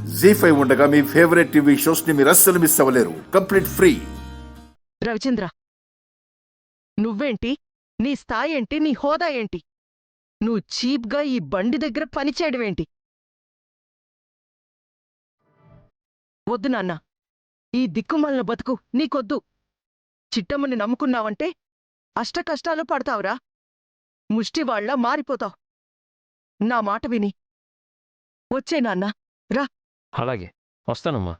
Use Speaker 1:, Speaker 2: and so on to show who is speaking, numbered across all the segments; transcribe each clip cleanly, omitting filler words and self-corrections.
Speaker 1: జీ5 ఉండగా మీ favourite TV shows ని మీరు అస్సలు మిస్ అవ్వలేరు. Complete free.
Speaker 2: రవిచంద్ర, నువ్వేంటి? నీ స్థాయి ఏంటి? నీ హోదా ఏంటి? నువ్వు చీప్గా ఈ బండి దగ్గర పనిచేయడమేంటి? వద్దు నాన్న, ఈ దిక్కుమాలిన బతుకు నీకొద్దు. చిట్టమ్మని నమ్ముకున్నావంటే అష్టకష్టాలు పడతావురా. ముష్టివాళ్లా మారిపోతావు. నా మాట విని వచ్చే నాన్న, రా.
Speaker 3: అలాగే వస్తానమ్మా.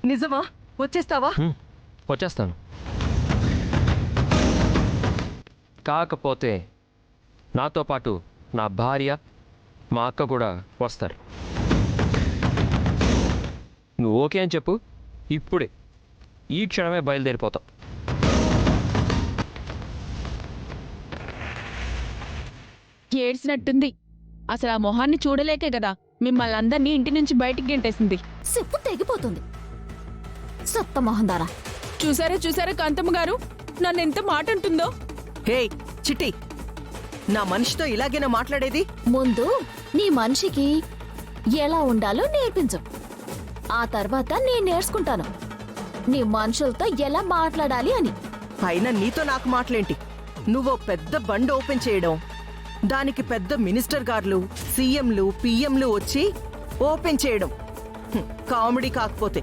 Speaker 2: నిజమా? వచ్చేస్తావా?
Speaker 3: వచ్చేస్తాను. కాకపోతే నాతో పాటు నా భార్య, మా అక్క కూడా వస్తారు. నువ్వు ఓకే అని చెప్పు, ఇప్పుడే ఈ క్షణమే బయలుదేరిపోతాం.
Speaker 4: ఏడ్చినట్టుంది. అసలు ఆ మొహాన్ని చూడలేకే కదా మిమ్మల్ని అందరినీ ఇంటి నుంచి బయటికి గెంటేసింది.
Speaker 5: సిప్పు తెగిపోతుంది. సత్త మొహందారా,
Speaker 4: చూసారా కాంతమ్మ గారు నన్ను ఎంత మాట అంటుందో.
Speaker 2: హే చిట్టి, నా మనిషితో ఇలాగేనా మాట్లాడేది?
Speaker 5: ముందు నీ మనిషికి ఎలా ఉండాలో నేర్పించు. ఆ తర్వాత నేను నేర్చుకుంటాను నీ మనుషులతో ఎలా మాట్లాడాలి అని.
Speaker 2: అయినా నీతో నాకు మాటలేంటి? నువ్వో పెద్ద బండి ఓపెన్ చేయడం, దానికి పెద్ద మినిస్టర్ గారులు, సీఎంలు, పిఎంలు వచ్చి ఓపెన్ చేయడం కామెడీ కాకపోతే.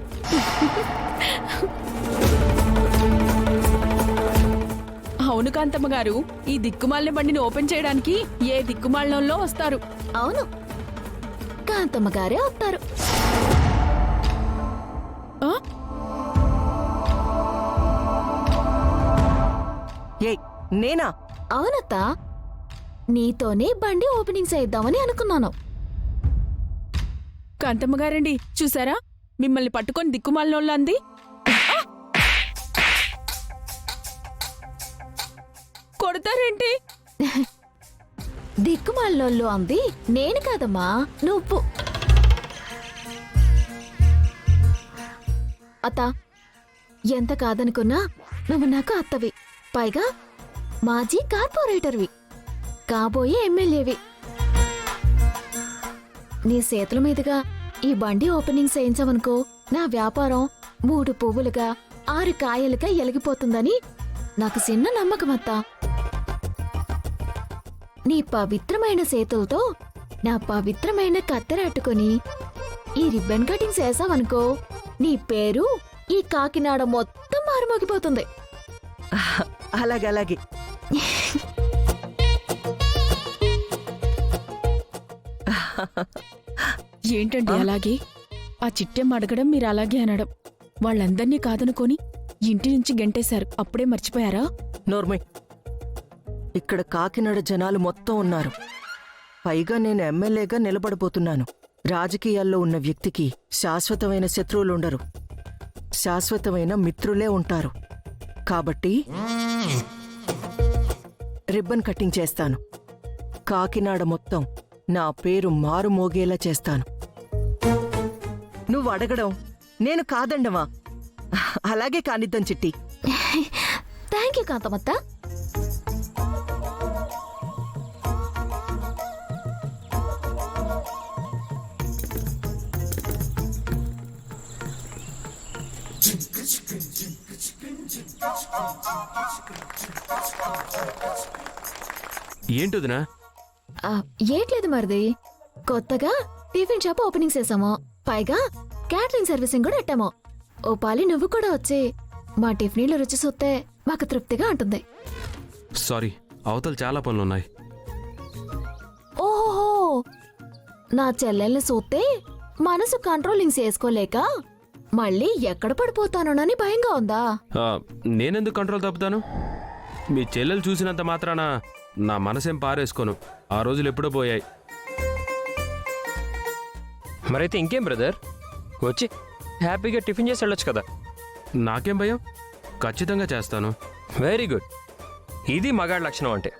Speaker 4: అవును కాంతమ్మ గారు, ఈ దిక్కుమాలిన బండిని ఓపెన్ చేయడానికి ఏ దిక్కుమాలినంలో వస్తారు.
Speaker 5: అవును, కాంతమ్మ గారే వస్తారు.
Speaker 4: ఆ?
Speaker 2: ఏయ్, నేనా?
Speaker 5: అవునత్త, నీతోనే బండి ఓపెనింగ్ చేద్దామని అనుకున్నాను.
Speaker 4: కాంతమ్మ గారండి, చూసారా మిమ్మల్ని పట్టుకొని దిక్కుమాలినోళ్ళు అంది. కొడతారేంటి?
Speaker 5: దిక్కుమాలినోళ్ళు అంది నేను కాదమ్మా, నువ్వు. అత్త, ఎంత కాదనుకున్నా నువ్వు నాకు అత్తవి, పైగా మాజీ కార్పొరేటర్వి, కాబోయే ఎమ్మెల్యేవి. నీ చేతుల మీదుగా ఈ బండి ఓపెనింగ్ చేయించవనుకో, నా వ్యాపారం 3 పువ్వులుగా 6 కాయలుగా ఎలిగిపోతుందని నాకు చిన్న నమ్మకమత్తా. నీ పవిత్రమైన చేతులతో నా పవిత్రమైన కత్తెరట్టుకుని ఈ రిబ్బన్ కటింగ్ చేసావనుకో, నీ పేరు ఈ కాకినాడ మొత్తం మారుమోగిపోతుంది.
Speaker 2: అలాగే.
Speaker 4: ఏంటండి అలాగే? ఆ చిట్టెమ్మ అడగడం, మీరు అలాగే అనడం, వాళ్ళందర్నీ కాదనుకొని ఇంటి నుంచి గెంటేశారు. అప్పుడే మర్చిపోయారా?
Speaker 2: నోర్మయ్, ఇక్కడ కాకినాడ జనాలు మొత్తం ఉన్నారు. పైగా నేను ఎమ్మెల్యేగా నిలబడబోతున్నాను. రాజకీయాల్లో ఉన్న వ్యక్తికి శాశ్వతమైన శత్రువులుండరు, శాశ్వతమైన మిత్రులే ఉంటారు. కాబట్టి రిబ్బన్ కటింగ్ చేస్తాను. కాకినాడ మొత్తం నా పేరు మారుమోగేలా చేస్తాను. నువ్వు అడగడం నేను కాదండవా? అలాగే కానిద్దాం చిట్టి.
Speaker 5: Thank you కాంతమత్త.
Speaker 3: ఏంటిదినా?
Speaker 5: ఏట్లేదు మరిది, కొత్తగా టిఫిన్ షాప్ ఓపెనింగ్ చేసాము, పైగా క్యాటరింగ్ సర్వీసింగ్ కూడా పెట్టాము. ఓ పాలి నువ్వు కూడా వచ్చి మా టిఫిన్లు రుచి చూస్తే మాకు తృప్తిగా ఉంటుంది.
Speaker 6: సారీ, అవతల చాలా పనులున్నాయి.
Speaker 5: ఓహో, నా చెల్లెల్ని చూస్తే మనసు కంట్రోలింగ్ చేసుకోలేక మళ్ళీ ఎక్కడ పడిపోతానోనని భయంగా ఉందా?
Speaker 6: నేనెందుకు కంట్రోల్ తప్పుతాను? మీ చెల్లెలు చూసినంత మాత్రాన నా మనసేం పారేసుకోను. ఆ రోజులు ఎప్పుడో పోయాయి.
Speaker 3: మరైతే ఇంకేం బ్రదర్, వచ్చి హ్యాపీగా టిఫిన్ చేసి వెళ్ళొచ్చు కదా.
Speaker 6: నాకేం భయం, ఖచ్చితంగా చేస్తాను.
Speaker 3: వెరీ గుడ్, ఇది మగాడి లక్షణం అంటే.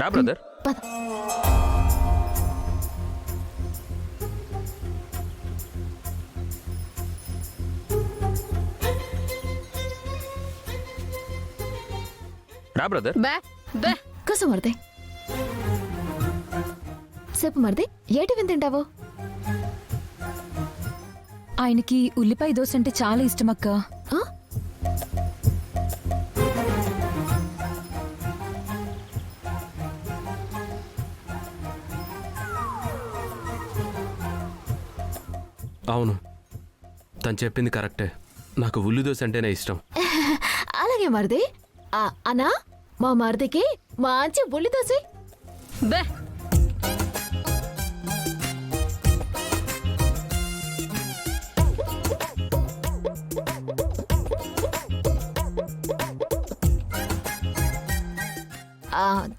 Speaker 3: రా బ్రదర్.
Speaker 5: పద.
Speaker 3: రా బ్రదర్.
Speaker 4: బే దే
Speaker 5: కూసో మరిది. చెప్పు మరిది, ఏ టిఫిన్ తింటావు?
Speaker 7: ఆయనకి ఉల్లిపాయ దోశ అంటే చాలా ఇష్టం అక్క.
Speaker 5: ఆ?
Speaker 6: అవును, తను చెప్పింది కరెక్టే. నాకు ఉల్లి దోశ అంటేనే ఇష్టం.
Speaker 5: అలాగే మరిది. అన్నా, మా మరిదికి మంచి ఉల్లి దోశ.
Speaker 4: బే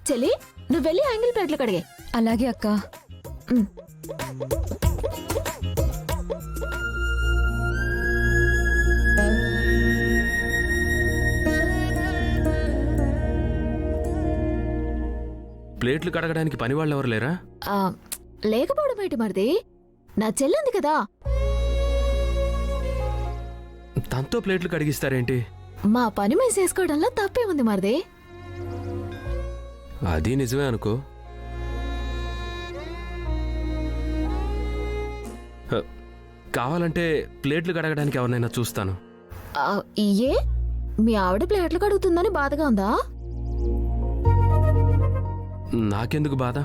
Speaker 5: చెల్లి, నువ్వు వెళ్ళి యాంగిల్ ప్లేట్లు కడిగే.
Speaker 7: అలాగే అక్క.
Speaker 6: ప్లేట్లు కడగడానికి పని వాళ్ళు ఎవరు లేరా?
Speaker 5: లేకపోవడం ఏంటి మరిది, నా చెల్లింది కదా.
Speaker 6: తనతో ప్లేట్లు కడిగిస్తారేంటి?
Speaker 5: మా పని మేము చేసుకోవడంలో తప్పే ఉంది మరిది.
Speaker 6: అది నిజమే అనుకో. కావాలంటే ప్లేట్లు కడగడానికి ఎవరినైనా చూస్తాను.
Speaker 5: ఏ మీ ఆవిడ ప్లేట్లు కడుగుతుందని బాధగా ఉందా?
Speaker 6: నాకెందుకు బాధ?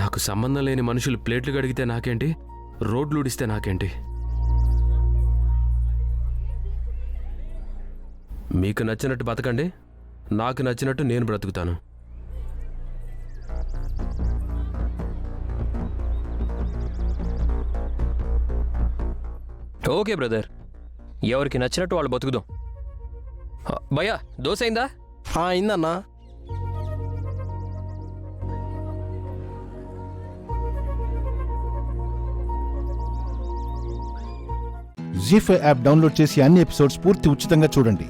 Speaker 6: నాకు సంబంధం లేని మనుషులు ప్లేట్లు కడిగితే నాకేంటి, రోడ్లు ఊడిస్తే నాకేంటి? మీకు నచ్చినట్టు బతకండి, నాకు నచ్చినట్టు నేను బ్రతుకుతాను.
Speaker 3: ఓకే బ్రదర్, ఎవరికి నచ్చినట్టు వాళ్ళు బతుకుదాం. భయ్యా, దోశ అయిందా?
Speaker 8: అయిందన్నా.
Speaker 9: జీ5 యాప్ డౌన్లోడ్ చేసి అన్ని ఎపిసోడ్స్ పూర్తి ఉచితంగా చూడండి.